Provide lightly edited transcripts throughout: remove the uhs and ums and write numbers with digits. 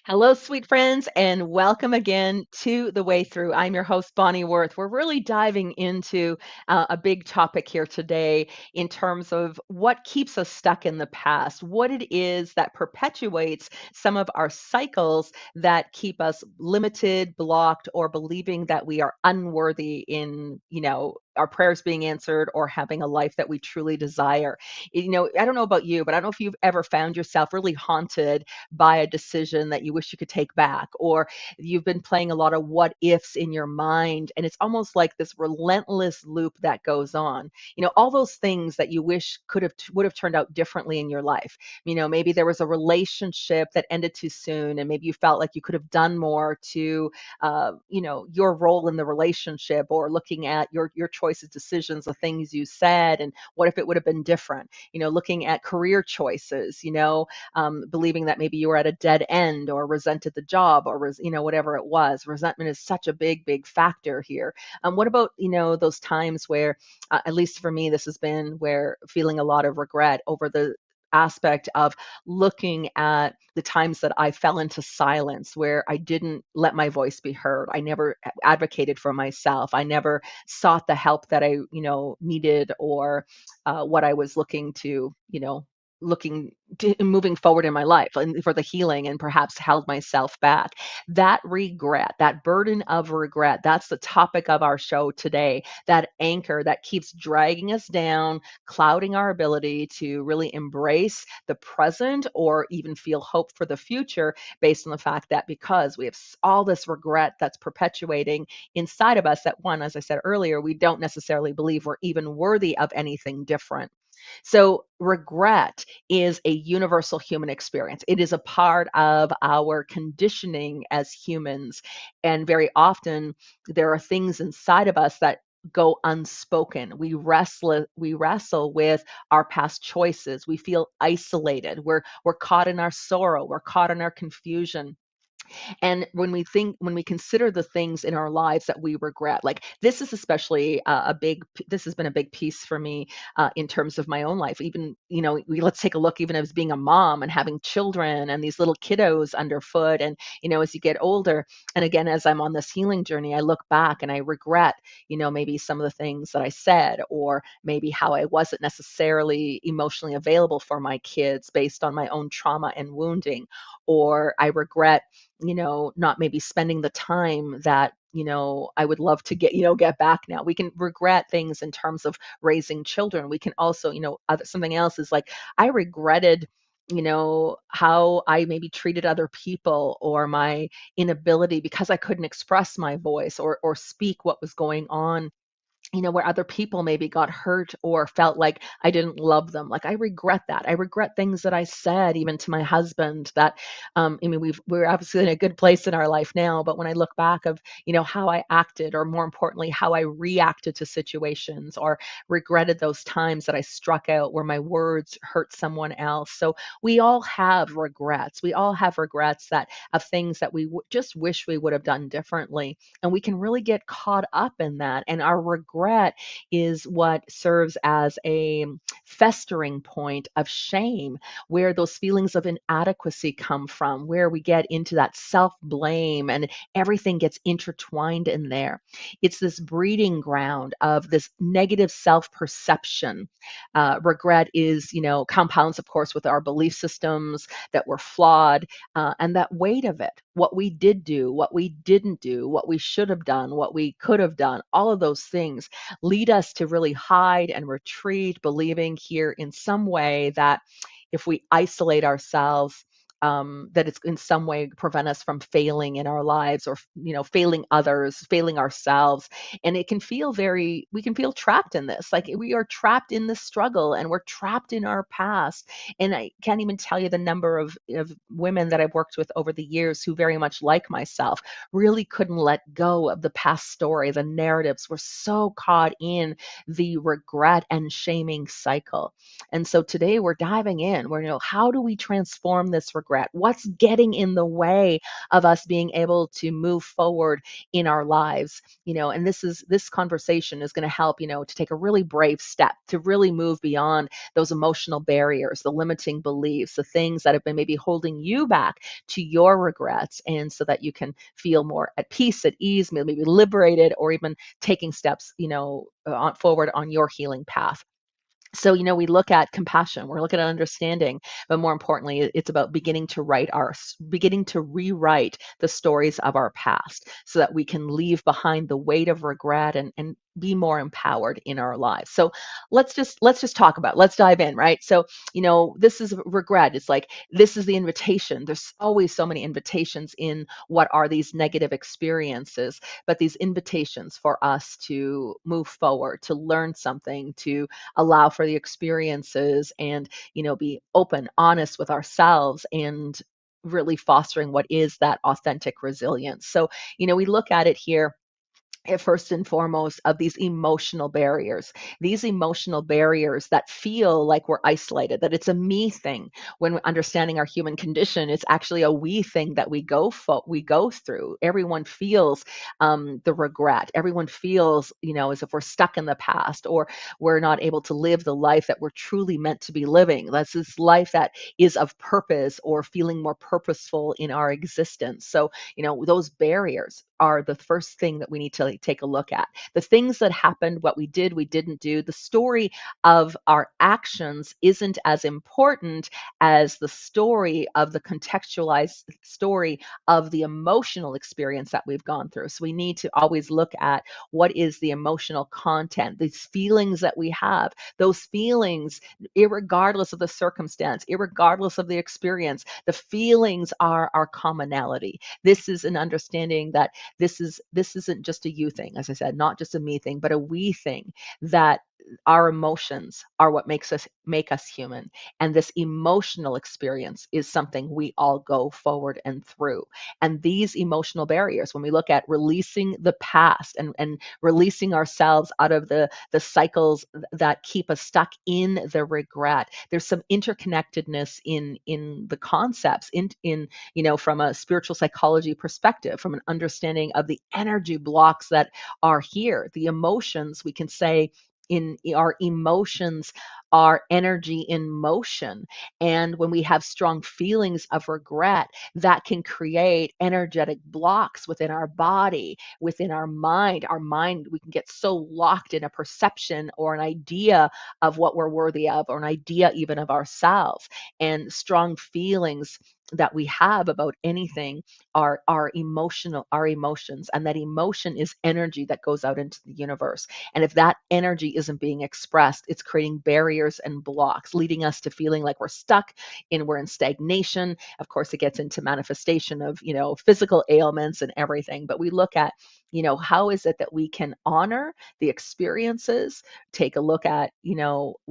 Hello, sweet friends, and welcome again to The Way Through. I'm your host, Bonnie Worth. We're really diving into a big topic here today in terms of what keeps us stuck in the past, what it is that perpetuates some of our cycles that keep us limited, blocked, or believing that we are unworthy in, our prayers being answered or having a life that we truly desire. I don't know about you, but I don't know if you've ever found yourself really haunted by a decision that you wish you could take back, or you've been playing a lot of what ifs in your mind, and it's almost like this relentless loop that goes on. All those things that you wish would have turned out differently in your life. Maybe there was a relationship that ended too soon, and maybe you felt like you could have done more to, your role in the relationship, or looking at your choices, decisions, the things you said, and what if it would have been different. Looking at career choices. Believing that maybe you were at a dead end or resented the job or whatever it was. Resentment is such a big factor here. What about those times where, at least for me, this has been where feeling a lot of regret over the aspect of looking at the times that I fell into silence, where I didn't let my voice be heard. I never advocated for myself. I never sought the help that I needed, or what I was looking to moving forward in my life and for the healing, and perhaps held myself back. That regret, that burden of regret, that's the topic of our show today. That anchor that keeps dragging us down, clouding our ability to really embrace the present or even feel hope for the future, based on the fact that because we have all this regret that's perpetuating inside of us, that one, as I said earlier, we don't necessarily believe we're even worthy of anything different. So, regret is a universal human experience. It is a part of our conditioning as humans. And very often, there are things inside of us that go unspoken. We wrestle with our past choices. We feel isolated. We're caught in our sorrow. We're caught in our confusion. And when we consider the things in our lives that we regret, like this is especially this has been a big piece for me in terms of my own life. Even, let's take a look, even as being a mom and having children and these little kiddos underfoot. And, as you get older, and again, as I'm on this healing journey, I look back and I regret, maybe some of the things that I said, or maybe how I wasn't necessarily emotionally available for my kids based on my own trauma and wounding. Or I regret not maybe spending the time that, I would love to get back now. We can regret things in terms of raising children. We can also, something else is like, I regretted, how I maybe treated other people, or my inability because I couldn't express my voice, or speak what was going on, where other people maybe got hurt or felt like I didn't love them. Like I regret that. I regret things that I said, even to my husband. That, I mean, we're obviously in a good place in our life now, but when I look back of, how I acted, or more importantly, how I reacted to situations, or regretted those times that I struck out where my words hurt someone else. So we all have regrets. We all have regrets that of things that we just wish we would have done differently, and we can really get caught up in that. And our regret is what serves as a festering point of shame, where those feelings of inadequacy come from, where we get into that self blame and everything gets intertwined in there. It's this breeding ground of this negative self perception. Regret is, compounds, of course, with our belief systems that were flawed, and that weight of it, what we did do, what we didn't do, what we should have done, what we could have done, all of those things lead us to really hide and retreat, believing here in some way that if we isolate ourselves, that it's in some way prevent us from failing in our lives, or failing others, failing ourselves. And we can feel trapped in this, like we are trapped in this struggle, and we're trapped in our past. And I can't even tell you the number of women that I've worked with over the years who, very much like myself, really couldn't let go of the past story. The narratives were so caught in the regret and shaming cycle. And so today we're diving in. How do we transform this regret? What's getting in the way of us being able to move forward in our lives? And this conversation is going to help, to take a really brave step to really move beyond those emotional barriers, the limiting beliefs, the things that have been maybe holding you back to your regrets, and so that you can feel more at peace, at ease, maybe liberated, or even taking steps, forward on your healing path. So, we look at compassion, we're looking at understanding, but more importantly, it's about beginning to rewrite the stories of our past so that we can leave behind the weight of regret, and be more empowered in our lives. So let's just talk about, let's dive in, right? So, this is regret. It's like, this is the invitation. There's always so many invitations in what are these negative experiences, but these invitations for us to move forward, to learn something, to allow for the experiences, and be open, honest with ourselves, and really fostering what is that authentic resilience. So, we look at it here, first and foremost, of these emotional barriers that feel like we're isolated, that it's a me thing. When we're understanding our human condition, it's actually a we thing that we go through. Everyone feels the regret. Everyone feels, as if we're stuck in the past, or we're not able to live the life that we're truly meant to be living. That's this life that is of purpose, or feeling more purposeful in our existence. So, those barriers are the first thing that we need to take a look at. The things that happened, what we did, we didn't do, the story of our actions isn't as important as the story of the contextualized story of the emotional experience that we've gone through. So we need to always look at what is the emotional content, these feelings that we have, those feelings, irregardless of the circumstance, irregardless of the experience, the feelings are our commonality. This is an understanding that this isn't just a you thing, as I said, not just a me thing, but a we thing, that our emotions are what make us human. And this emotional experience is something we all go forward and through. And these emotional barriers, when we look at releasing the past, and releasing ourselves out of the cycles that keep us stuck in the regret, there's some interconnectedness in the concepts, in from a spiritual psychology perspective, from an understanding of the energy blocks that are here, the emotions. We can say, in our emotions are energy in motion. And when we have strong feelings of regret, that can create energetic blocks within our body, within our mind. Our mind, we can get so locked in a perception or an idea of what we're worthy of, or an idea even of ourselves. And strong feelings that we have about anything are our emotions, and that emotion is energy that goes out into the universe. And if that energy isn't being expressed, it's creating barriers and blocks, leading us to feeling like we're in stagnation. Of course, it gets into manifestation of, physical ailments and everything. But we look at, how is it that we can honor the experiences, take a look at,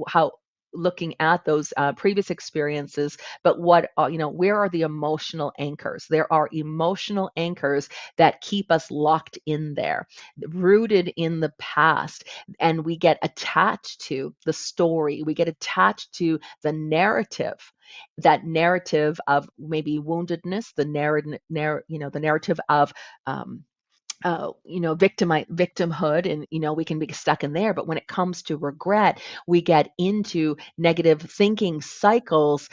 how looking at those previous experiences, but where are the emotional anchors? There are emotional anchors that keep us locked in there, rooted in the past, and we get attached to the story. We get attached to the narrative, that narrative of maybe woundedness, the narrative of victimhood, and we can be stuck in there. But when it comes to regret, we get into negative thinking cycles,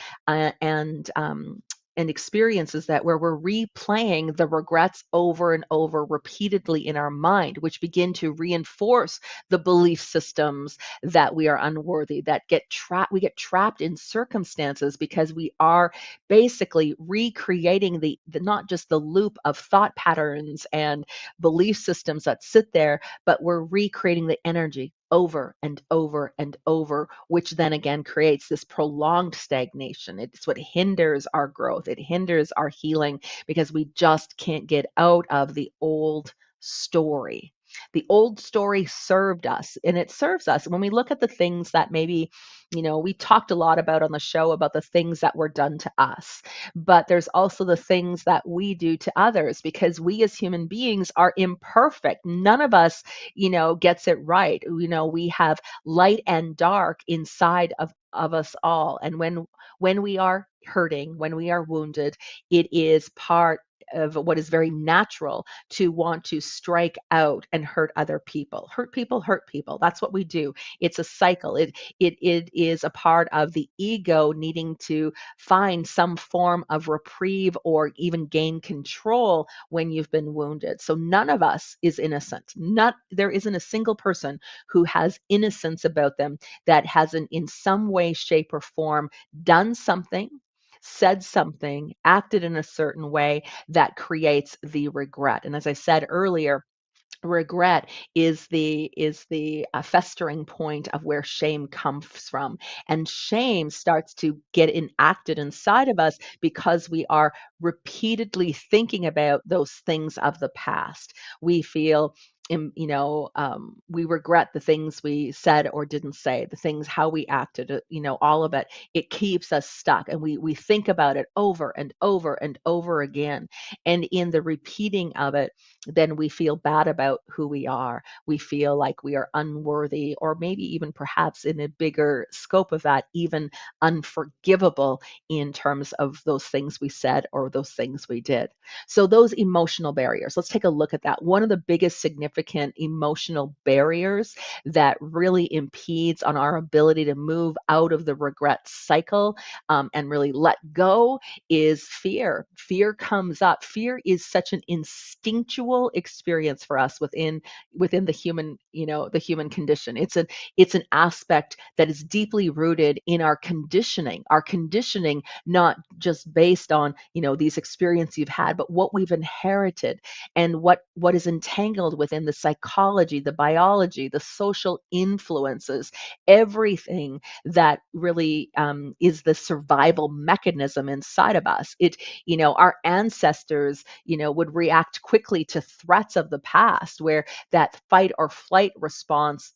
and experiences that where we're replaying the regrets over and over repeatedly in our mind, which begin to reinforce the belief systems that we are unworthy, that we get trapped in circumstances, because we are basically recreating the not just the loop of thought patterns and belief systems that sit there, but we're recreating the energy over and over and over, which then again creates this prolonged stagnation. It's what hinders our growth, it hinders our healing, because we just can't get out of the old story. The old story served us, and it serves us when we look at the things that maybe, we talked a lot about on the show about the things that were done to us, but there's also the things that we do to others, because we as human beings are imperfect. None of us, gets it right. We have light and dark inside of us all. And when we are hurting, when we are wounded, it is part of what is very natural to want to strike out and hurt other people. Hurt people, hurt people. That's what we do. It's a cycle. It is a part of the ego needing to find some form of reprieve or even gain control when you've been wounded. So none of us is innocent. Not There isn't a single person who has innocence about them that hasn't in some way, shape, or form done something, said something, acted in a certain way that creates the regret. And as I said earlier, regret is the festering point of where shame comes from, and shame starts to get enacted inside of us because we are repeatedly thinking about those things of the past. We feel we regret the things we said or didn't say, the things how we acted, all of it. It keeps us stuck, and we think about it over and over and over again, and in the repeating of it, then we feel bad about who we are. We feel like we are unworthy, or maybe even perhaps in a bigger scope of that, even unforgivable in terms of those things we said or those things we did. So, those emotional barriers, let's take a look at that. One of the biggest significant emotional barriers that really impedes on our ability to move out of the regret cycle, and really let go, is fear. Fear comes up. Fear is such an instinctual experience for us within the human condition. It's an aspect that is deeply rooted in our conditioning. Our conditioning, not just based on, these experiences you've had, but what we've inherited, and what is entangled within the psychology, the biology, the social influences, everything that really is the survival mechanism inside of us. Our ancestors, would react quickly to threats of the past, where that fight or flight response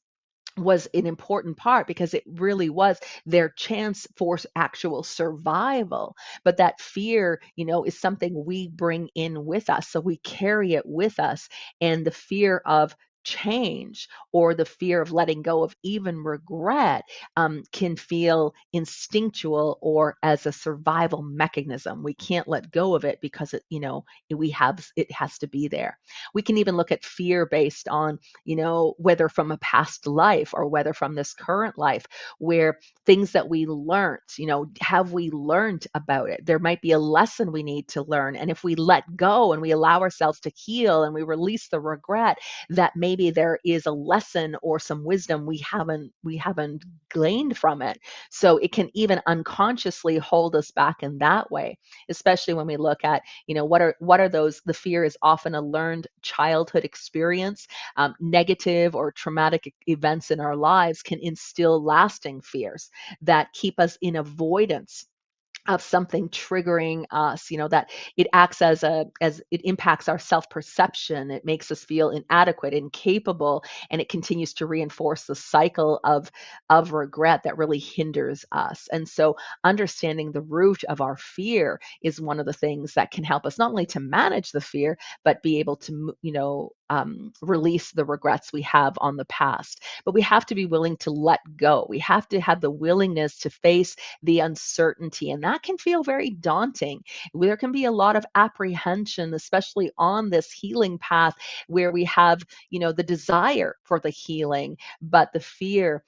was an important part because it really was their chance for actual survival. But that fear, is something we bring in with us. So we carry it with us. And the fear of change, or the fear of letting go of even regret, can feel instinctual or as a survival mechanism. We can't let go of it because it has to be there. We can even look at fear based on, whether from a past life or whether from this current life, where things that we learned, have we learned about it? There might be a lesson we need to learn. And if we let go and we allow ourselves to heal and we release the regret, that maybe there is a lesson or some wisdom we haven't gleaned from it. So it can even unconsciously hold us back in that way, especially when we look at, what are those. The fear is often a learned childhood experience. Negative or traumatic events in our lives can instill lasting fears that keep us in avoidance of something triggering us, that it acts as it impacts our self-perception. It makes us feel inadequate, incapable, and it continues to reinforce the cycle of regret that really hinders us. And so understanding the root of our fear is one of the things that can help us not only to manage the fear, but be able to release the regrets we have on the past. But we have to be willing to let go. We have to have the willingness to face the uncertainty, and that can feel very daunting. There can be a lot of apprehension, especially on this healing path, where we have, the desire for the healing, but the fear,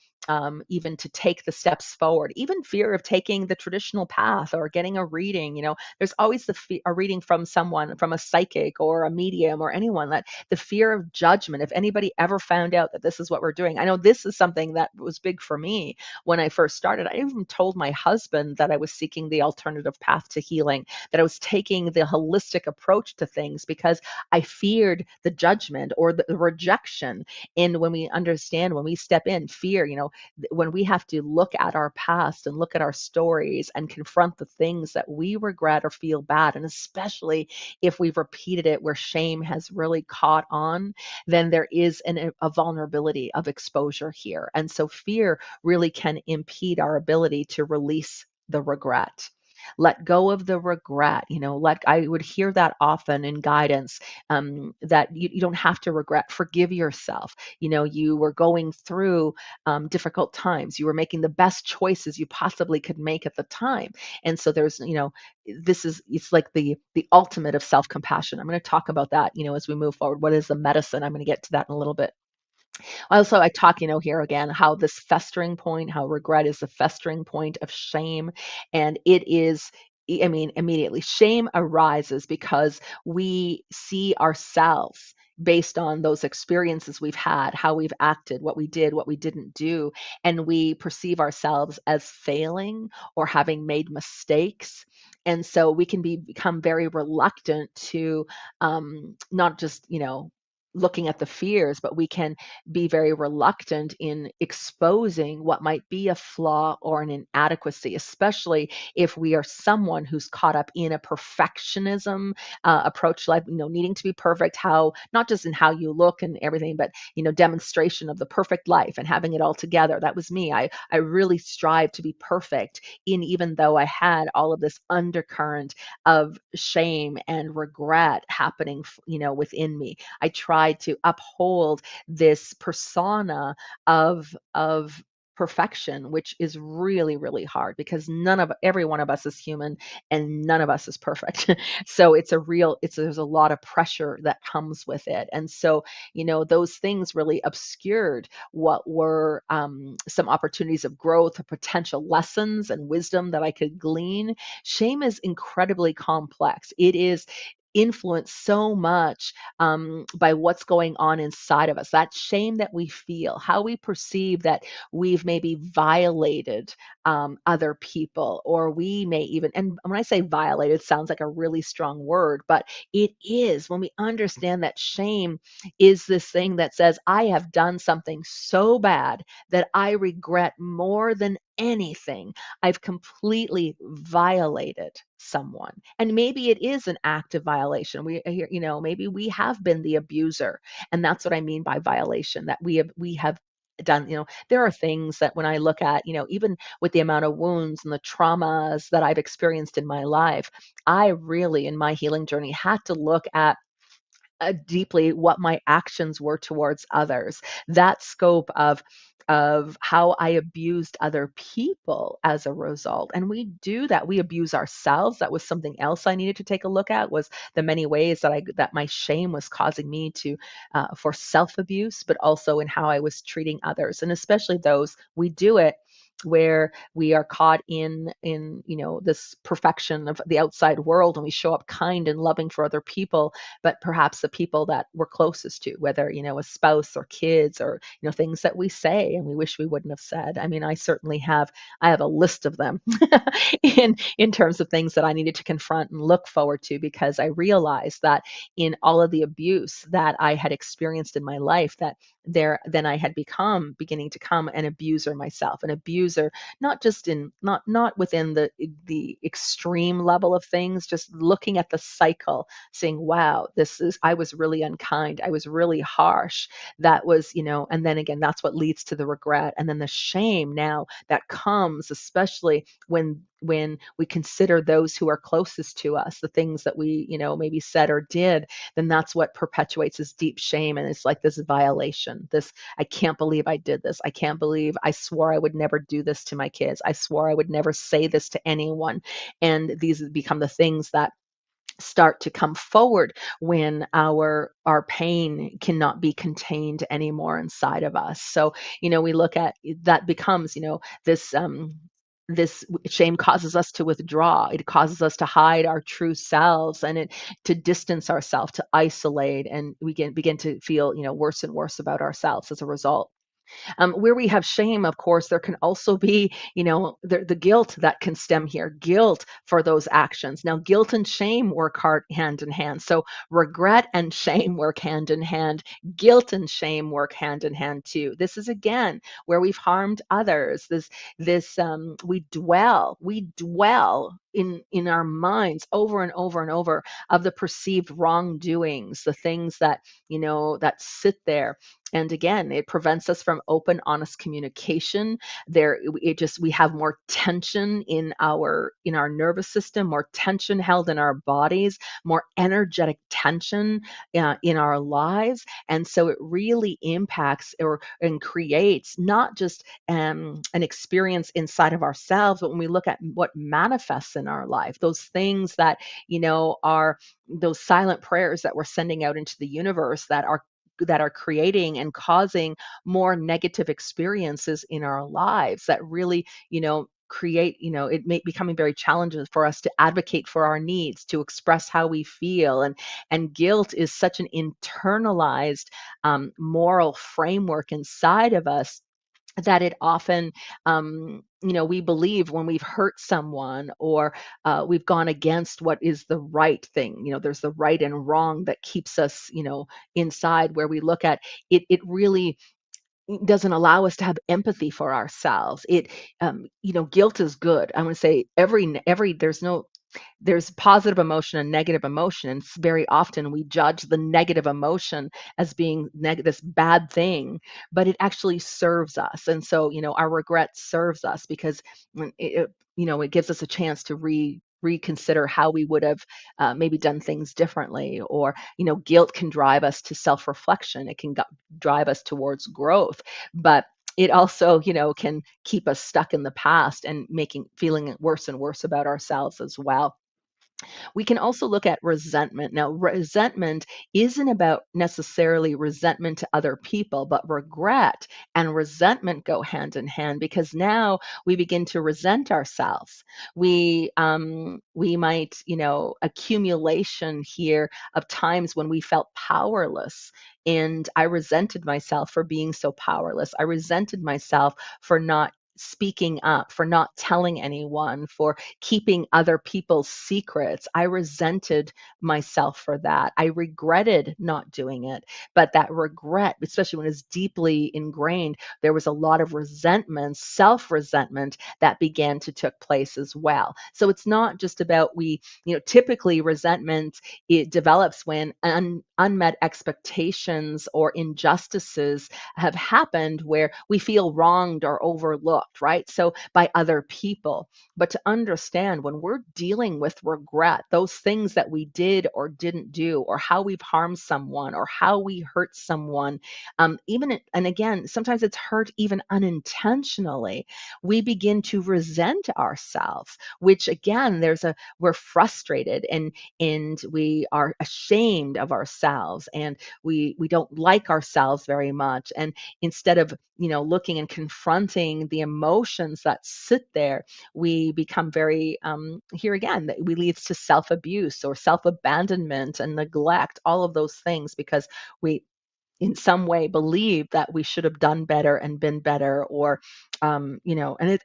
even to take the steps forward, even fear of taking the traditional path or getting a reading. There's always a reading from someone, from a psychic or a medium or anyone, that the fear of judgment. If anybody ever found out that this is what we're doing, I know this is something that was big for me when I first started. I even told my husband that I was seeking the alternative path to healing, that I was taking the holistic approach to things because I feared the judgment or the rejection. And when we understand, when we step in, fear, when we have to look at our past and look at our stories and confront the things that we regret or feel bad, and especially if we've repeated it where shame has really caught on, then there is a vulnerability of exposure here. And so fear really can impede our ability to release the regret. Let go of the regret. Let I would hear that often in guidance, that you don't have to regret. Forgive yourself. You were going through difficult times. You were making the best choices you possibly could make at the time. And so it's like the ultimate of self-compassion. I'm going to talk about that, as we move forward. What is the medicine? I'm going to get to that in a little bit. Also, I talk, here again, how this festering point, how regret is the festering point of shame. And it is, I mean, immediately, shame arises because we see ourselves based on those experiences we've had, how we've acted, what we did, what we didn't do. And we perceive ourselves as failing or having made mistakes. And so we can become very reluctant to not just, looking at the fears, but we can be very reluctant in exposing what might be a flaw or an inadequacy, especially if we are someone who's caught up in a perfectionism approach to life, needing to be perfect, how not just in how you look and everything, but demonstration of the perfect life and having it all together. That was me. I really strived to be perfect, in even though I had all of this undercurrent of shame and regret happening, within me. I tried to uphold this persona of perfection, which is really, really hard because every one of us is human and none of us is perfect. So there's a lot of pressure that comes with it. And so, those things really obscured what were some opportunities of growth or potential lessons and wisdom that I could glean. Shame is incredibly complex. It is influenced so much by what's going on inside of us. That shame that we feel, how we perceive that we've maybe violated other people, or we may even, and when I say violated, sounds like a really strong word, but it is when we understand that shame is this thing that says, I have done something so bad that I regret more than anything. I've completely violated someone. And maybe it is an active violation. Maybe we have been the abuser. And that's what I mean by violation, that we have done, there are things that when I look at, even with the amount of wounds and the traumas that I've experienced in my life, I really, in my healing journey, had to look at deeply what my actions were towards others. That scope of how I abused other people as a result. And we do that. We abuse ourselves. That was something else I needed to take a look at, was the many ways that my shame was causing me to for self-abuse, but also in how I was treating others. And especially those, we do it where we are caught in this perfection of the outside world, and we show up kind and loving for other people, but perhaps the people that we're closest to, whether a spouse or kids, or things that we say and we wish we wouldn't have said. I mean, I have a list of them in terms of things that I needed to confront and look forward to, because I realized that in all of the abuse that I had experienced in my life, that then I had beginning to come an abuser myself, an abuser, not just in not within the extreme level of things, just looking at the cycle, saying, wow, I was really unkind, I was really harsh. That was, and then again, that's what leads to the regret, and then the shame now that comes, especially when we consider those who are closest to us, the things that we, maybe said or did, then that's what perpetuates this deep shame. And it's like this violation, I can't believe I did this. I can't believe I swore I would never do this to my kids. I swore I would never say this to anyone. And these become the things that start to come forward when our pain cannot be contained anymore inside of us. So, we look at that becomes, this shame causes us to withdraw. It causes us to hide our true selves, and to distance ourselves, to isolate, and we begin to feel, worse and worse about ourselves as a result. Where we have shame, of course, there can also be, the guilt that can stem here, guilt for those actions. Now, guilt and shame work hand in hand. So, regret and shame work hand in hand. Guilt and shame work hand in hand too. This is again where we've harmed others. We dwell in our minds over and over and over of the perceived wrongdoings, the things that that sit there, and again, it prevents us from open, honest communication. We have more tension in our nervous system, more tension held in our bodies, more energetic tension in our lives, and so it really impacts and creates not just an experience inside of ourselves, but when we look at what manifests in our life, those things that are those silent prayers that we're sending out into the universe that are creating and causing more negative experiences in our lives that really, create, it may becoming very challenging for us to advocate for our needs, to express how we feel. And guilt is such an internalized moral framework inside of us that it often, we believe when we've hurt someone, or we've gone against what is the right thing. There's the right and wrong that keeps us, inside, where we look at it. It really doesn't allow us to have empathy for ourselves. Guilt is good. I want to say there's positive emotion and negative emotion, and very often we judge the negative emotion as being this bad thing, but it actually serves us. And so, our regret serves us because when it gives us a chance to reconsider how we would have maybe done things differently. Or guilt can drive us to self-reflection. It can drive us towards growth, but it also, can keep us stuck in the past and feeling worse and worse about ourselves as well. We can also look at resentment. Now, resentment isn't about necessarily resentment to other people, but regret and resentment go hand in hand, because now we begin to resent ourselves. We might, accumulation here of times when we felt powerless. And I resented myself for being so powerless. I resented myself for not speaking up, for not telling anyone, for keeping other people's secrets. I resented myself for that. I regretted not doing it. But that regret, especially when it's deeply ingrained, there was a lot of resentment, self-resentment that began to took place as well. So it's not just about typically resentment, it develops when unmet expectations or injustices have happened where we feel wronged or overlooked, right? So by other people. But to understand, when we're dealing with regret, those things that we did or didn't do, or how we've harmed someone, or how we hurt someone, and again, sometimes it's hurt even unintentionally, we begin to resent ourselves, which again, we're frustrated, and we are ashamed of ourselves, and we don't like ourselves very much. And instead of looking and confronting the emotions that sit there, we become very here again that we leads to self-abuse or self-abandonment and neglect, all of those things, because we in some way believe that we should have done better and been better, or and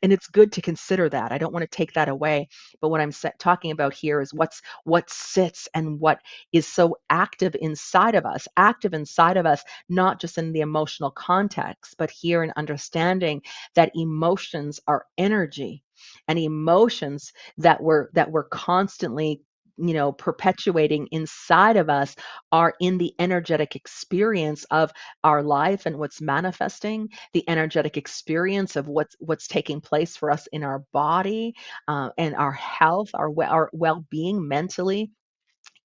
it's good to consider that. I don't want to take that away, but what I'm talking about here is what sits and what is so active inside of us, not just in the emotional context, but here in understanding that emotions are energy, and emotions that we're constantly perpetuating inside of us are in the energetic experience of our life and what's manifesting, the energetic experience of what's taking place for us in our body, and our health, our well-being mentally.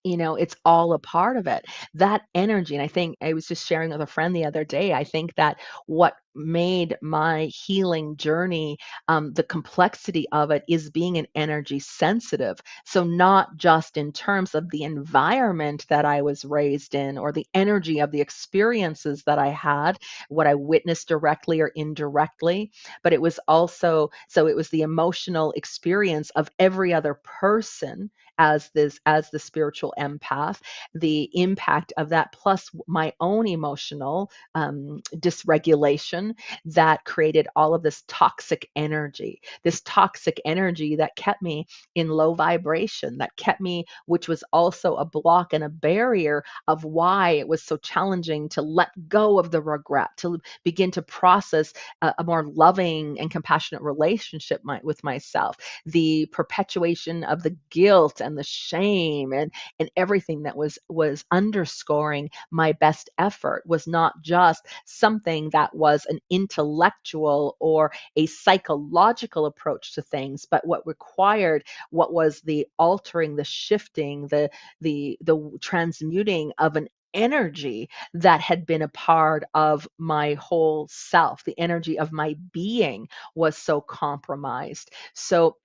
It's all a part of it. That energy, and I think I was just sharing with a friend the other day, I think that what made my healing journey, the complexity of it is being an energy sensitive. So not just in terms of the environment that I was raised in, or the energy of the experiences that I had, what I witnessed directly or indirectly, but it was the emotional experience of every other person as the spiritual empath, the impact of that, plus my own emotional dysregulation emotion that created all of this toxic energy that kept me in low vibration, that kept me, which was also a block and a barrier of why it was so challenging to let go of the regret, to begin to process a more loving and compassionate relationship with myself. The perpetuation of the guilt and the shame and everything that was underscoring my best effort was not just something that was an intellectual or a psychological approach to things, but what required, what was the altering, the shifting, the transmuting of an energy that had been a part of my whole self. The energy of my being was so compromised. So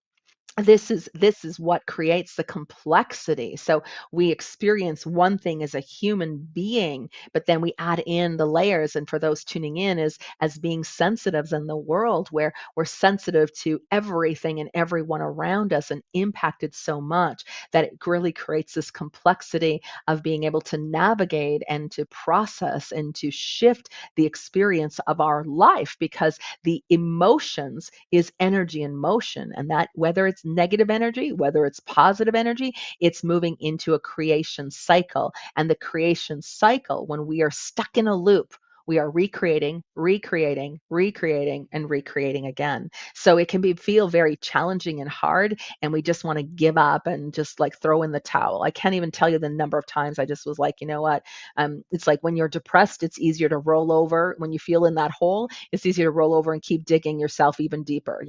this is what creates the complexity. So we experience one thing as a human being, but then we add in the layers. And for those tuning in, as being sensitives in the world, where we're sensitive to everything and everyone around us and impacted so much that it really creates this complexity of being able to navigate and to process and to shift the experience of our life, because the emotions is energy in motion, and that whether it's negative energy, whether it's positive energy, it's moving into a creation cycle. And the creation cycle, when we are stuck in a loop, we are recreating, recreating, recreating, and recreating again. So it can feel very challenging and hard, and we just want to give up and just like throw in the towel. I can't even tell you the number of times I just was like, you know what? It's like when you're depressed, it's easier to roll over. When you feel in that hole, it's easier to roll over and keep digging yourself even deeper.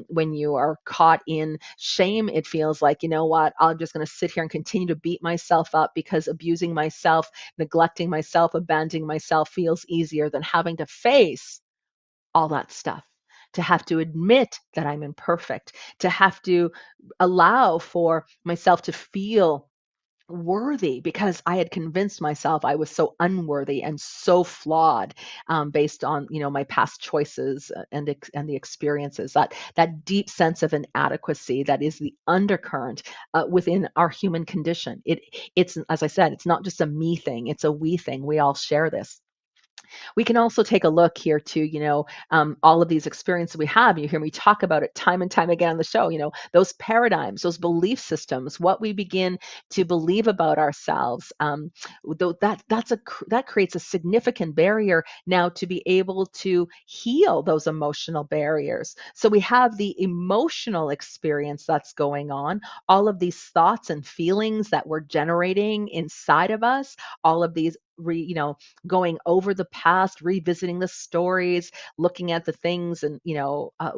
When you are caught in shame, it feels like, you know what, I'm just going to sit here and continue to beat myself up, because abusing myself, neglecting myself, abandoning myself feels easier than having to face all that stuff, to have to admit that I'm imperfect, to have to allow for myself to feel worthy, because I had convinced myself I was so unworthy and so flawed, based on my past choices, and the experiences, that deep sense of inadequacy that is the undercurrent within our human condition. It's, as I said, it's not just a me thing; it's a we thing. We all share this. We can also take a look here to, all of these experiences we have. You hear me talk about it time and time again on the show, those paradigms, those belief systems, what we begin to believe about ourselves. Though that creates a significant barrier now to be able to heal those emotional barriers. So we have the emotional experience that's going on, all of these thoughts and feelings that we're generating inside of us, all of these going over the past, revisiting the stories, looking at the things, and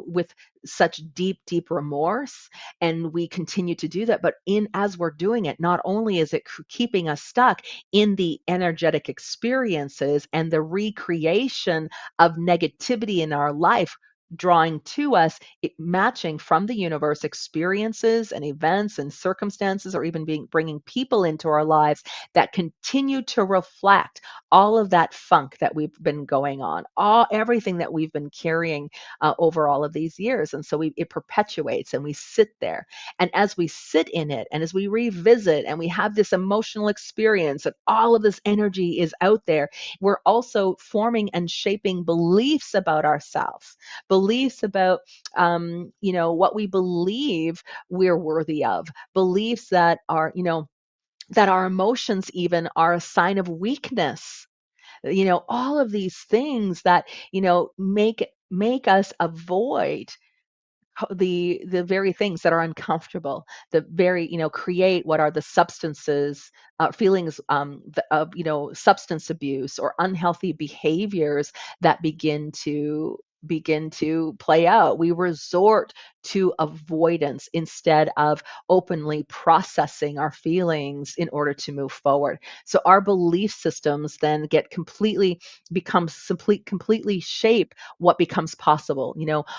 with such deep, deep remorse. And we continue to do that. But in as we're doing it, not only is it keeping us stuck in the energetic experiences and the recreation of negativity in our life, drawing to us, matching from the universe experiences and events and circumstances, or even bringing people into our lives that continue to reflect all of that funk that we've been going on, everything that we've been carrying over all of these years. And so it perpetuates, and we sit there. And as we sit in it, and as we revisit, and we have this emotional experience, and all of this energy is out there, we're also forming and shaping beliefs about ourselves, beliefs about what we believe we're worthy of, beliefs that are, that our emotions even are a sign of weakness. All of these things that, make us avoid the very things that are uncomfortable, the very, create what are the substances, feelings, of, substance abuse or unhealthy behaviors that begin to play out. We resort to avoidance instead of openly processing our feelings in order to move forward. So our belief systems then completely shape what becomes possible.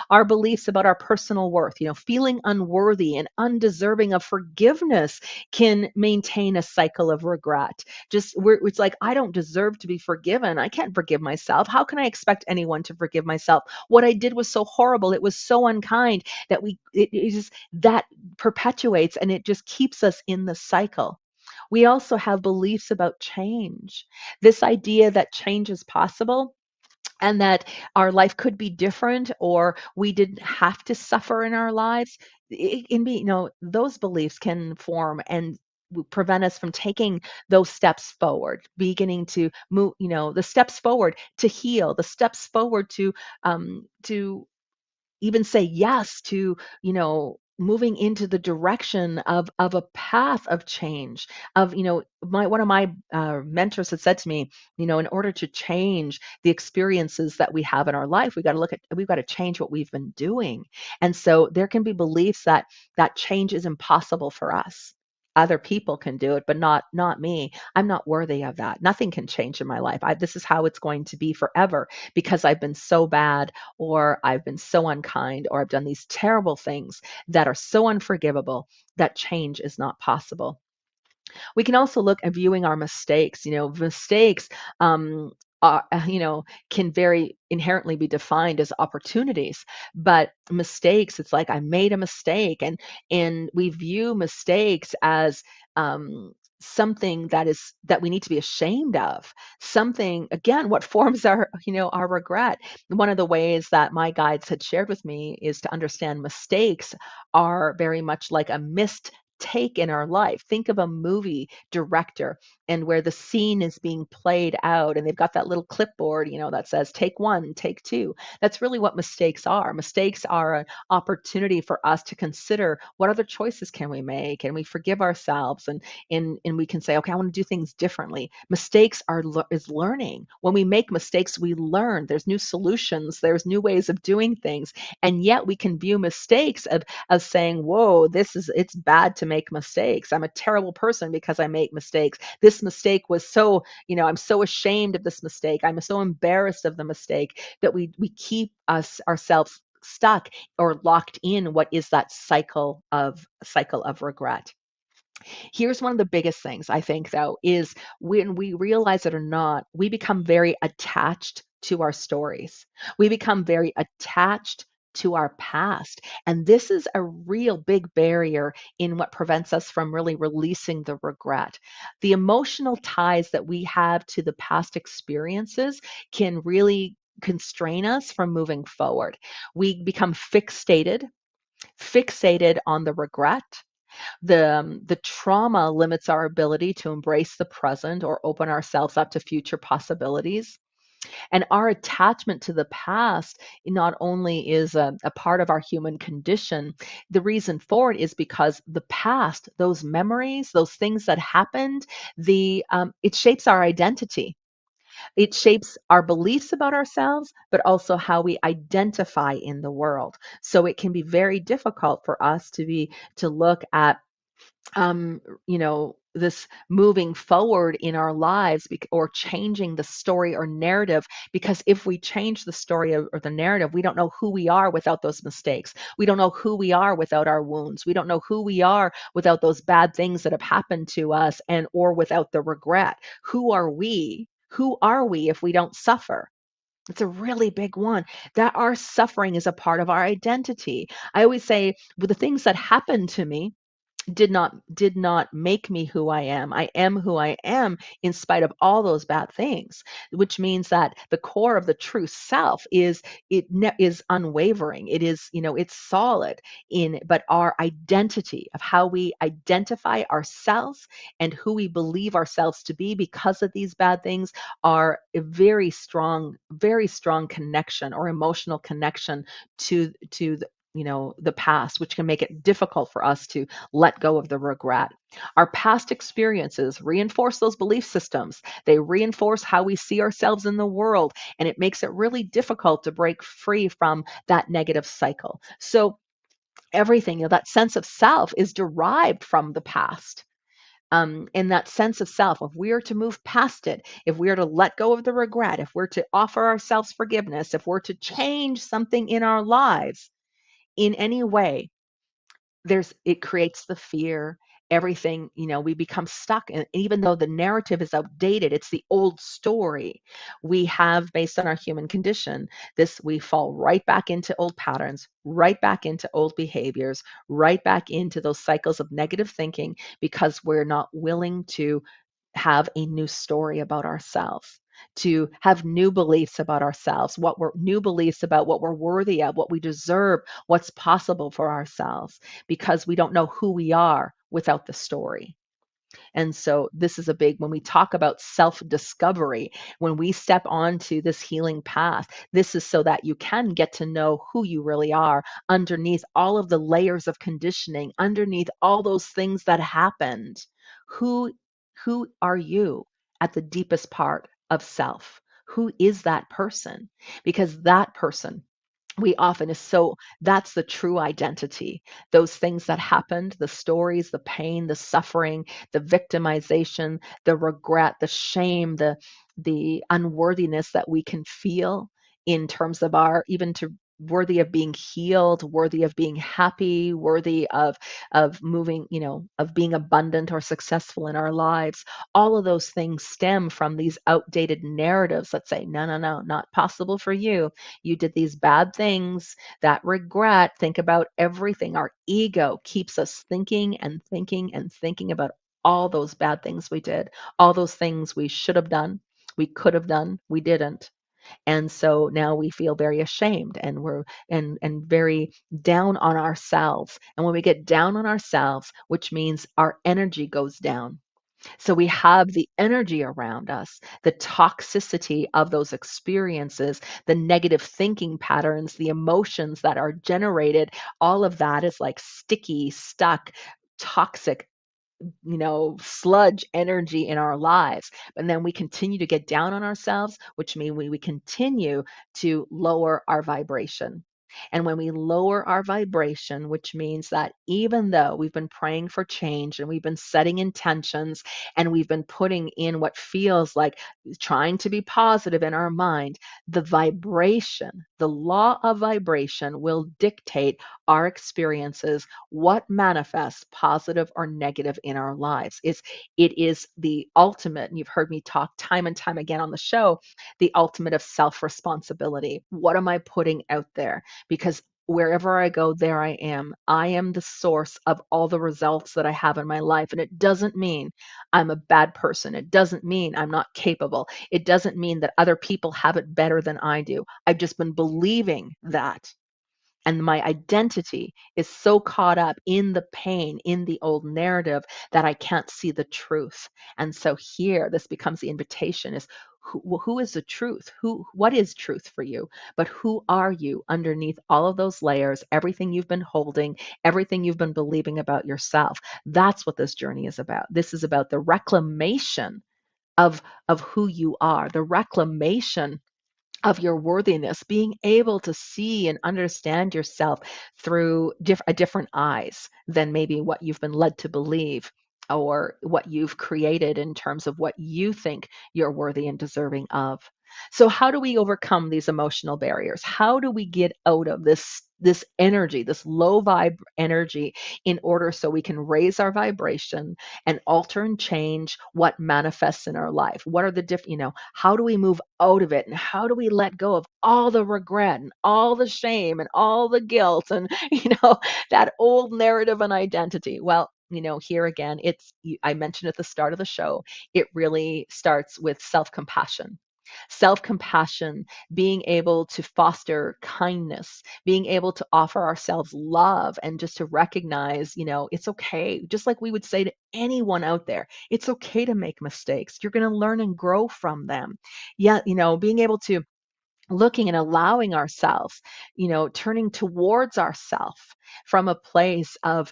Our beliefs about our personal worth, feeling unworthy and undeserving of forgiveness can maintain a cycle of regret. It's like, I don't deserve to be forgiven. I can't forgive myself. How can I expect anyone to forgive myself? What I did was so horrible. It was so unkind that that perpetuates, and it just keeps us in the cycle. We also have beliefs about change. This idea that change is possible, and that our life could be different, or we didn't have to suffer in our lives. It can be, those beliefs can form and prevent us from taking those steps forward, beginning to move, the steps forward to heal, the steps forward to even say yes to, moving into the direction of a path of change. Of, my one of my mentors had said to me, in order to change the experiences that we have in our life, we've got to change what we've been doing. And so there can be beliefs that change is impossible for us. Other people can do it, but not me. I'm not worthy of that. Nothing can change in my life. This is how it's going to be forever, because I've been so bad, or I've been so unkind, or I've done these terrible things that are so unforgivable that change is not possible. We can also look at viewing our mistakes. Mistakes are, can very inherently be defined as opportunities, but mistakes, it's like I made a mistake, and we view mistakes as something that we need to be ashamed of. Something, again, what forms our regret. One of the ways that my guides had shared with me is to understand mistakes are very much like a missed take in our life. Think of a movie director, and where the scene is being played out, and they've got that little clipboard, that says take one, take two. That's really what mistakes are. Mistakes are an opportunity for us to consider what other choices can we make, and we forgive ourselves, and we can say, okay, I want to do things differently. Mistakes is learning. When we make mistakes, we learn. There's new solutions, there's new ways of doing things, and yet we can view mistakes of saying, whoa, it's bad to make mistakes. I'm a terrible person because I make mistakes. This mistake was so, I'm so ashamed of this mistake. I'm so embarrassed of the mistake, that we keep ourselves stuck or locked in what is that cycle of regret. Here's one of the biggest things I think, though, is when we realize it or not, we become very attached to our stories. We become very attached to our past. And this is a real big barrier in what prevents us from really releasing the regret. The emotional ties that we have to the past experiences can really constrain us from moving forward. We become fixated on the regret. The trauma limits our ability to embrace the present or open ourselves up to future possibilities. And our attachment to the past not only is a part of our human condition, the reason for it is because the past, those memories, those things that happened, it shapes our identity. It shapes our beliefs about ourselves, but also how we identify in the world. So it can be very difficult for us to look at this moving forward in our lives, or changing the story or narrative, because if we change the story or the narrative, we don't know who we are without those mistakes. We don't know who we are without our wounds. We don't know who we are without those bad things that have happened to us, and or without the regret. Who are we? Who are we if we don't suffer? It's a really big one. That our suffering is a part of our identity. I always say, with the things that happened to me, did not make me who I am. I am who I am in spite of all those bad things, which means that the core of the true self is unwavering. It is, it's solid but our identity of how we identify ourselves and who we believe ourselves to be because of these bad things are a very strong connection or emotional connection to the past, which can make it difficult for us to let go of the regret. Our past experiences reinforce those belief systems. They reinforce how we see ourselves in the world, and it makes it really difficult to break free from that negative cycle. So everything, that sense of self is derived from the past. And that sense of self, if we are to move past it, if we are to let go of the regret, if we're to offer ourselves forgiveness, if we're to change something in our lives in any way, it creates the fear, everything, we become stuck. And even though the narrative is outdated, it's the old story we have based on our human condition. We fall right back into old patterns, right back into old behaviors, right back into those cycles of negative thinking, because we're not willing to have a new story about ourselves, to have new beliefs about ourselves, what we're new beliefs about what we're worthy of, what we deserve, what's possible for ourselves, because we don't know who we are without the story. And so this is a big, when we talk about self-discovery, when we step onto this healing path, this is so that you can get to know who you really are underneath all of the layers of conditioning, underneath all those things that happened. Who who are you at the deepest part of self? Who is that person? Because that person, we often is so, that's the true identity. Those things that happened, the stories, the pain, the suffering, the victimization, the regret, the shame, the unworthiness that we can feel in terms of our, even to, worthy of being healed, worthy of being happy, worthy of moving, of being abundant or successful in our lives. All of those things stem from these outdated narratives that say, no, no, no, not possible for you. You did these bad things. That regret, think about everything. Our ego keeps us thinking and thinking and thinking about all those bad things we did, all those things we should have done, we could have done, we didn't. And so now we feel very ashamed, and we're and very down on ourselves. And when we get down on ourselves, which means our energy goes down, so we have the energy around us, the toxicity of those experiences, the negative thinking patterns, the emotions that are generated, all of that is like sticky, stuck, toxic, sludge energy in our lives. And then we continue to get down on ourselves, which means we continue to lower our vibration. And when we lower our vibration, which means that even though we've been praying for change and we've been setting intentions and we've been putting in what feels like trying to be positive in our mind, the vibration, the law of vibration will dictate our experiences, what manifests positive or negative in our lives. It is the ultimate, and you've heard me talk time and time again on the show, the ultimate of self-responsibility. What am I putting out there? Because wherever I go, there I am. I am the source of all the results that I have in my life. And it doesn't mean I'm a bad person. It doesn't mean I'm not capable. It doesn't mean that other people have it better than I do. I've just been believing that, and my identity is so caught up in the pain, in the old narrative, that I can't see the truth. And so here, this becomes the invitation: is who is the truth? What is truth for you? But who are you underneath all of those layers, everything you've been holding, everything you've been believing about yourself? That's what this journey is about. This is about the reclamation of who you are, the reclamation of your worthiness, being able to see and understand yourself through a different eyes than maybe what you've been led to believe, or what you've created in terms of what you think you're worthy and deserving of. So how do we overcome these emotional barriers? How do we get out of this energy, this low vibe energy, in order so we can raise our vibration and alter and change what manifests in our life? What are the different, how do we move out of it, and how do we let go of all the regret and all the shame and all the guilt and, that old narrative and identity? Well, here again, I mentioned at the start of the show, it really starts with self-compassion. Self-compassion, being able to foster kindness, being able to offer ourselves love, and just to recognize, it's okay. Just like we would say to anyone out there, it's okay to make mistakes. You're going to learn and grow from them. Yeah, being able to, looking and allowing ourselves, turning towards ourself from a place of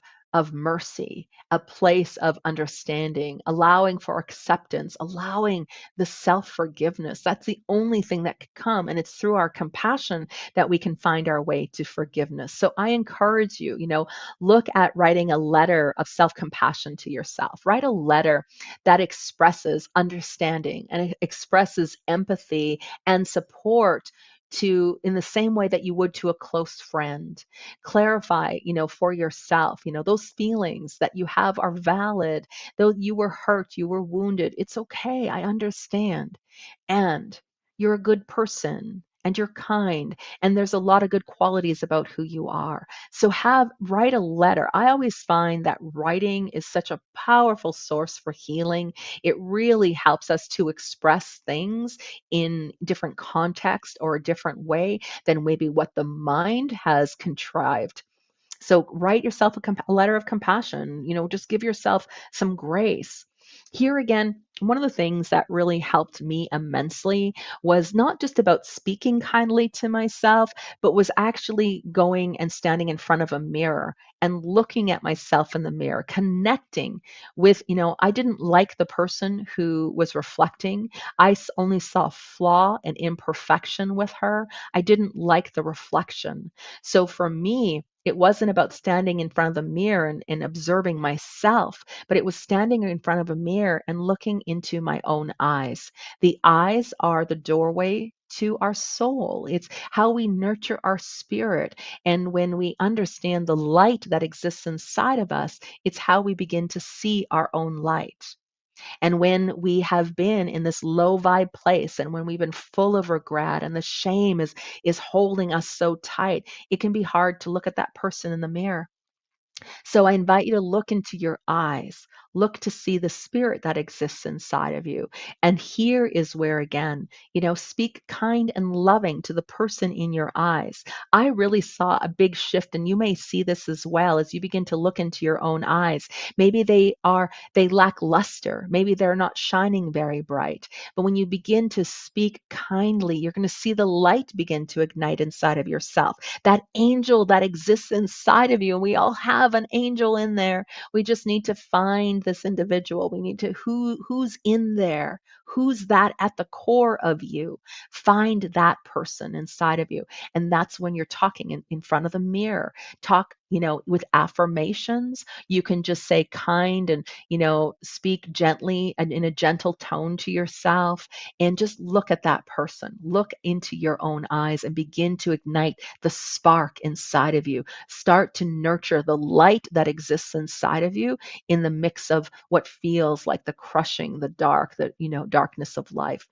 mercy, a place of understanding, allowing for acceptance, allowing the self-forgiveness. That's the only thing that can come, and it's through our compassion that we can find our way to forgiveness. So I encourage you, look at writing a letter of self-compassion to yourself. Write a letter that expresses understanding and it expresses empathy and support, to, in the same way that you would to a close friend. Clarify, for yourself, those feelings that you have are valid. Though you were hurt, you were wounded, it's okay. I understand. And you're a good person. and you're kind, and there's a lot of good qualities about who you are. So write a letter. I always find that writing is such a powerful source for healing. It really helps us to express things in different context or a different way than maybe what the mind has contrived. So write yourself a letter of compassion. Just give yourself some grace. Here again, one of the things that really helped me immensely was not just about speaking kindly to myself, but was actually going and standing in front of a mirror and looking at myself in the mirror, connecting with, I didn't like the person who was reflecting. Only saw flaw and imperfection with her. I didn't like the reflection. So for me, it wasn't about standing in front of the mirror and observing myself, but it was standing in front of a mirror and looking into my own eyes. The eyes are the doorway to our soul. It's how we nurture our spirit. And when we understand the light that exists inside of us, it's how we begin to see our own light. And when we have been in this low vibe place and when we've been full of regret and the shame is holding us so tight, it can be hard to look at that person in the mirror. So I invite you to look into your eyes, look to see the spirit that exists inside of you. And here is where, again, speak kind and loving to the person in your eyes. I really saw a big shift, and you may see this as well as you begin to look into your own eyes. Maybe they lack luster, maybe they're not shining very bright. But when you begin to speak kindly, you're going to see the light begin to ignite inside of yourself, that angel that exists inside of you. And we all have an angel in there. We just need to find this individual. We need to who's in there, who's that at the core of you. Find that person inside of you. And that's when you're talking in front of the mirror. Talk, with affirmations. You can just say kind and, speak gently and in a gentle tone to yourself, and just look at that person. Look into your own eyes and begin to ignite the spark inside of you. Start to nurture the light that exists inside of you in the mix of what feels like the crushing, the dark, darkness of life.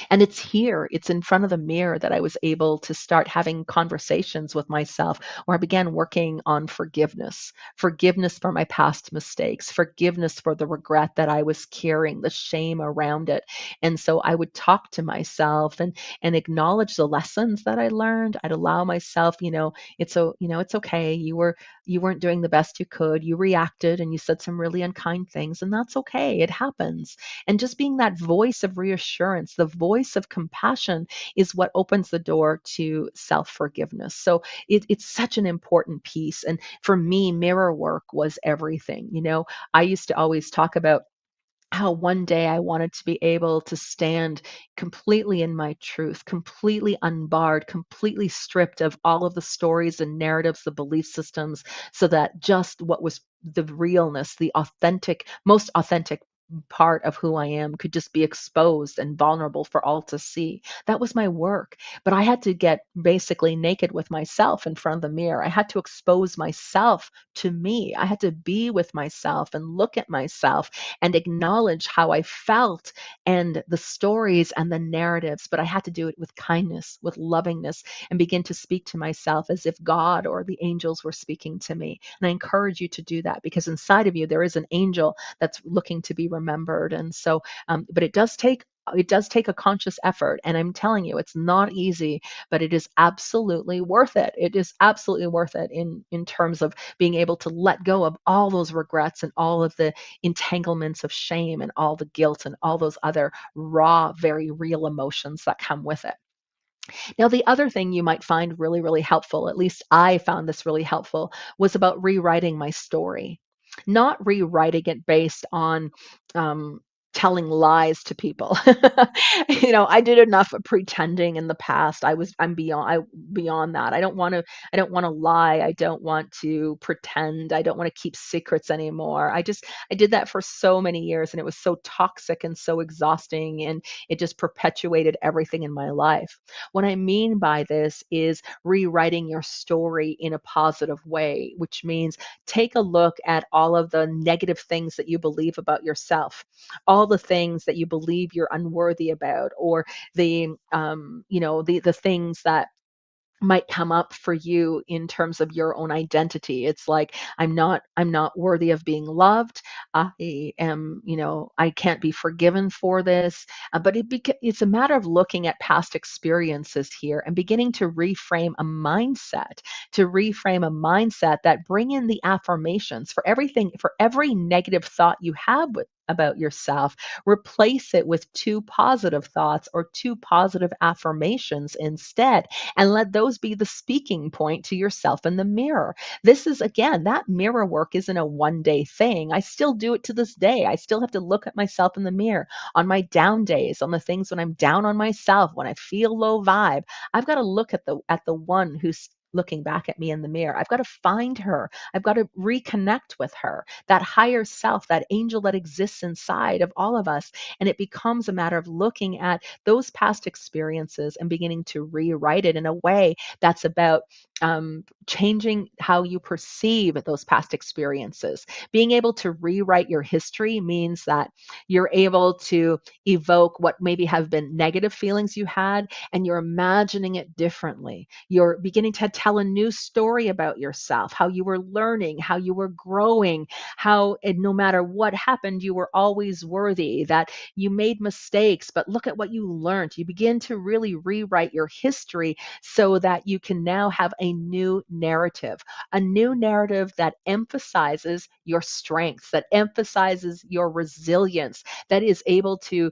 And it's in front of the mirror that I was able to start having conversations with myself where I began working on forgiveness for my past mistakes, forgiveness for the regret that I was carrying, the shame around it. And so I would talk to myself and acknowledge the lessons that I learned. I'd allow myself, it's okay. You weren't doing the best you could. You reacted and you said some really unkind things, and that's okay. It happens. And just being that voice of reassurance, the voice of compassion, is what opens the door to self forgiveness. So it's such an important piece. And for me, mirror work was everything. I used to always talk about how one day I wanted to be able to stand completely in my truth, completely unbarred, completely stripped of all of the stories and narratives, the belief systems, so that just what was the realness, the most authentic part of who I am could just be exposed and vulnerable for all to see. That was my work. But I had to get basically naked with myself in front of the mirror. I had to expose myself to me. I had to be with myself and look at myself and acknowledge how I felt and the stories and the narratives. But I had to do it with kindness, with lovingness, and begin to speak to myself as if God or the angels were speaking to me. And I encourage you to do that, because inside of you there is an angel that's looking to be remembered. And so, but it does take a conscious effort, and I'm telling you, it's not easy, but it is absolutely worth it. It is absolutely worth it in terms of being able to let go of all those regrets and all of the entanglements of shame and all the guilt and all those other raw, very real emotions that come with it. Now, the other thing you might find really, really helpful, at least I found this really helpful, was about rewriting my story. Not rewriting it based on um, telling lies to people. I did enough of pretending in the past. I'm beyond that. I don't want to lie. I don't want to pretend. I don't want to keep secrets anymore. I did that for so many years, and it was so toxic and so exhausting, and it just perpetuated everything in my life. What I mean by this is rewriting your story in a positive way, which means take a look at all of the negative things that you believe about yourself, all all the things that you believe you're unworthy about, or the things that might come up for you in terms of your own identity. It's like, I'm not worthy of being loved. I can't be forgiven for this. But it's a matter of looking at past experiences here and beginning to reframe a mindset that bring in the affirmations for everything, for every negative thought you have about yourself. Replace it with two positive thoughts or two positive affirmations instead, and let those be the speaking point to yourself in the mirror. This is, again, that mirror work isn't a one day thing. I still do it to this day. I still have to look at myself in the mirror on my down days, on the things when I'm down on myself, when I feel low vibe. I've got to look at the one who's looking back at me in the mirror. I've got to find her. I've got to reconnect with her, that higher self, that angel that exists inside of all of us. And it becomes a matter of looking at those past experiences and beginning to rewrite it in a way that's about changing how you perceive those past experiences. Being able to rewrite your history means that you're able to evoke what maybe have been negative feelings you had, and you're imagining it differently. You're beginning to tell a new story about yourself, how you were learning, how you were growing, how no matter what happened, you were always worthy, that you made mistakes, but look at what you learned. You begin to really rewrite your history so that you can now have a new narrative that emphasizes your strengths, that emphasizes your resilience, that is able to,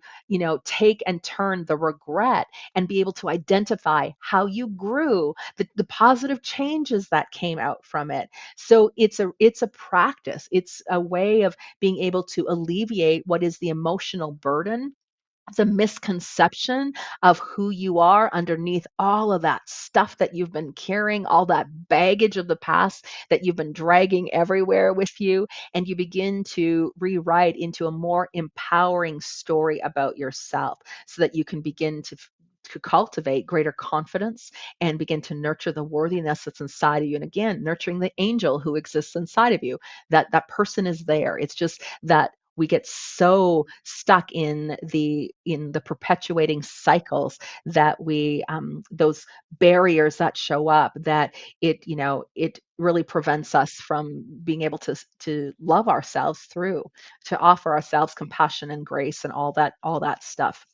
take and turn the regret and be able to identify how you grew, the positive changes that came out from it. So it's a practice. It's a way of being able to alleviate what is the emotional burden, the misconception of who you are underneath all of that stuff that you've been carrying, all that baggage of the past that you've been dragging everywhere with you. And you begin to rewrite into a more empowering story about yourself so that you can begin to cultivate greater confidence and begin to nurture the worthiness that's inside of you. And again, nurturing the angel who exists inside of you. That person is there. It's just that we get so stuck in the perpetuating cycles that we those barriers that show up, that it really prevents us from being able to love ourselves through, to offer ourselves compassion and grace and all that stuff.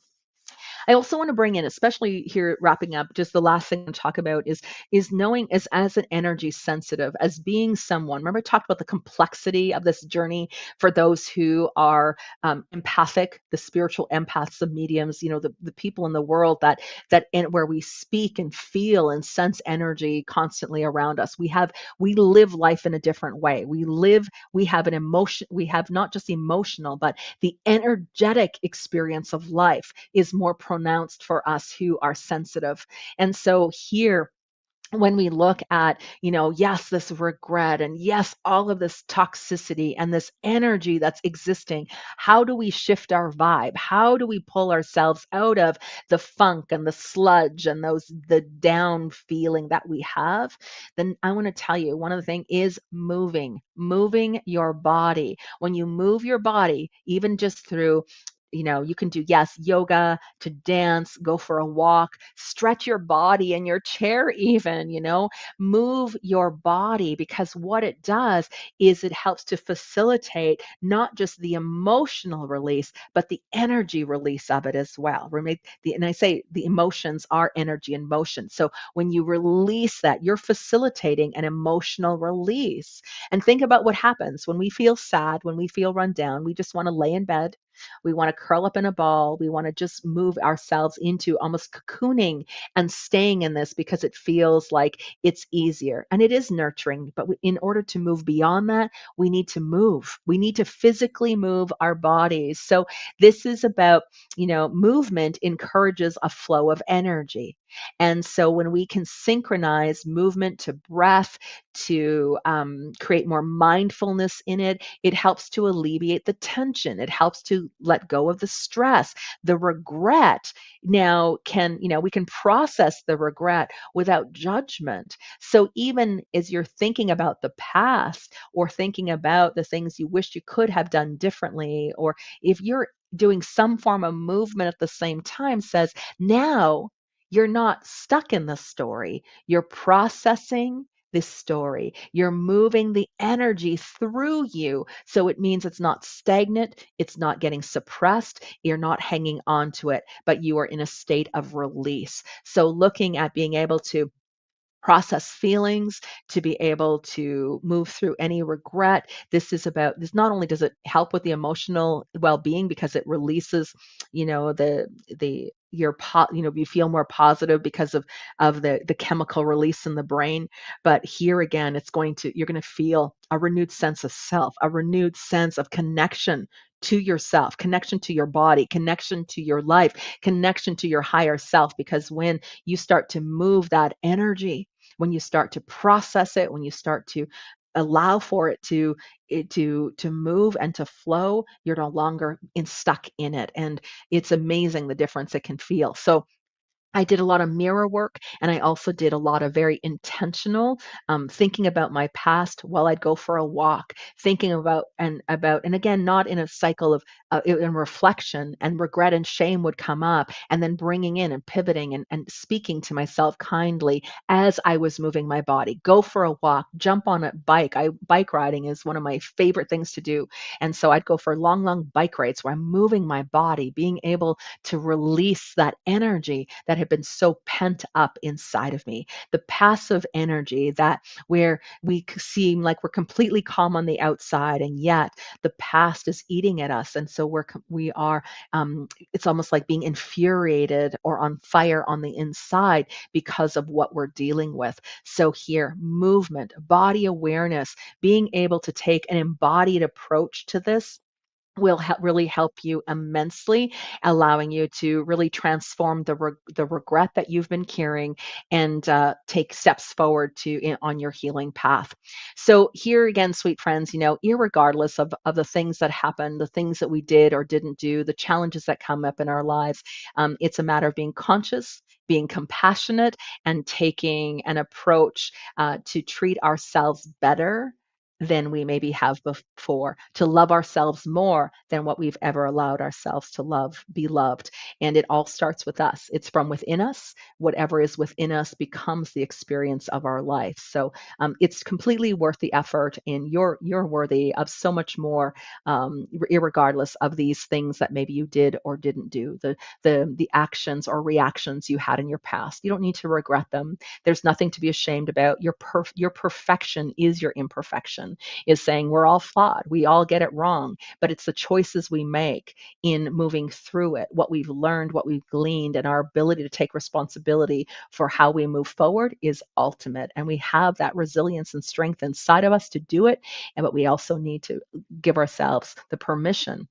I also want to bring in, especially here wrapping up, just the last thing to talk about is knowing as an energy sensitive, as being someone. Remember, I talked about the complexity of this journey for those who are empathic, the spiritual empaths, the mediums, the people in the world where we speak and feel and sense energy constantly around us. We live life in a different way. We have an emotion, we have not just emotional, but the energetic experience of life is more pronounced for us who are sensitive. And so here, when we look at, yes, this regret, and yes, all of this toxicity and this energy that's existing, how do we shift our vibe? How do we pull ourselves out of the funk and the sludge and the down feeling that we have? Then I want to tell you, one of the things is moving your body. When you move your body, even just through, you can do, yes, yoga, to dance, go for a walk, stretch your body in your chair even, move your body, because what it does is it helps to facilitate not just the emotional release, but the energy release of it as well. And I say the emotions are energy and motion. So when you release that, you're facilitating an emotional release. And think about what happens when we feel sad, when we feel run down. We just want to lay in bed. We want to curl up in a ball. We want to just move ourselves into almost cocooning and staying in this because it feels like it's easier. And it is nurturing. But in order to move beyond that, we need to move. We need to physically move our bodies. So this is about, movement encourages a flow of energy. And so when we can synchronize movement to breath, to create more mindfulness in it, it helps to alleviate the tension. It helps to let go of the stress, the regret. Now, we can process the regret without judgment. So even as you're thinking about the past or thinking about the things you wish you could have done differently, or if you're doing some form of movement at the same time, says now you're not stuck in the story. You're processing this story. You're moving the energy through you. So it means it's not stagnant. It's not getting suppressed. You're not hanging on to it, but you are in a state of release. So looking at being able to process feelings, to be able to move through any regret. This not only does it help with the emotional well-being because it releases, you feel more positive because of the chemical release in the brain, but here again you're going to feel a renewed sense of self, a renewed sense of connection to yourself, connection to your body, connection to your life, connection to your higher self, because when you start to move that energy, when you start to process it, when you start to allow for it to move and to flow, you're no longer stuck in it. And it's amazing the difference it can feel. So I did a lot of mirror work, and I also did a lot of very intentional thinking about my past while I'd go for a walk, thinking and again, not in a cycle of in reflection, and regret and shame would come up, and then bringing in and pivoting and speaking to myself kindly as I was moving my body. Go for a walk, jump on a bike. Bike riding is one of my favorite things to do, and so I'd go for long, long bike rides where I'm moving my body, being able to release that energy that had been so pent up inside of me. The passive energy that where seem like we're completely calm on the outside, and yet the past is eating at us. And so we are, it's almost like being infuriated or on fire on the inside because of what we're dealing with. So here, movement, body awareness, being able to take an embodied approach to this will really help you immensely, allowing you to really transform the regret that you've been carrying and take steps forward on your healing path. So here again, sweet friends, irregardless of the things that happen, the things that we did or didn't do, the challenges that come up in our lives, it's a matter of being conscious, being compassionate, and taking an approach to treat ourselves better than we maybe have before, to love ourselves more than what we've ever allowed ourselves to be loved. And it all starts with us. It's from within us. Whatever is within us becomes the experience of our life. So it's completely worth the effort, and you're worthy of so much more, irregardless of these things that maybe you did or didn't do, the actions or reactions you had in your past. You don't need to regret them. There's nothing to be ashamed about. Your perfection is your imperfection, is saying we're all flawed. We all get it wrong, but it's the choices we make in moving through it, what we've learned, what we've gleaned, and our ability to take responsibility for how we move forward is ultimate. And we have that resilience and strength inside of us to do it. But we also need to give ourselves the permission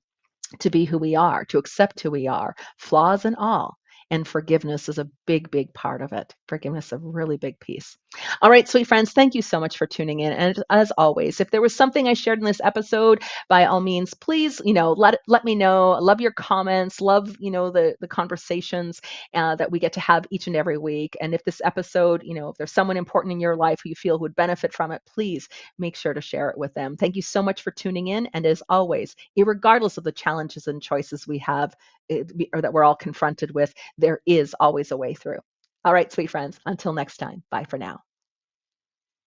to be who we are, to accept who we are, flaws and all. And forgiveness is a big, big part of it. Forgiveness, a really big piece. All right, sweet friends, thank you so much for tuning in. And as always, if there was something I shared in this episode, by all means, please, let me know. I love your comments. Love, the conversations that we get to have each and every week. And if this episode, if there's someone important in your life who you feel would benefit from it, please make sure to share it with them. Thank you so much for tuning in. And as always, regardless of the challenges and choices we have or that we're all confronted with, there is always a way through. All right, sweet friends, until next time, bye for now.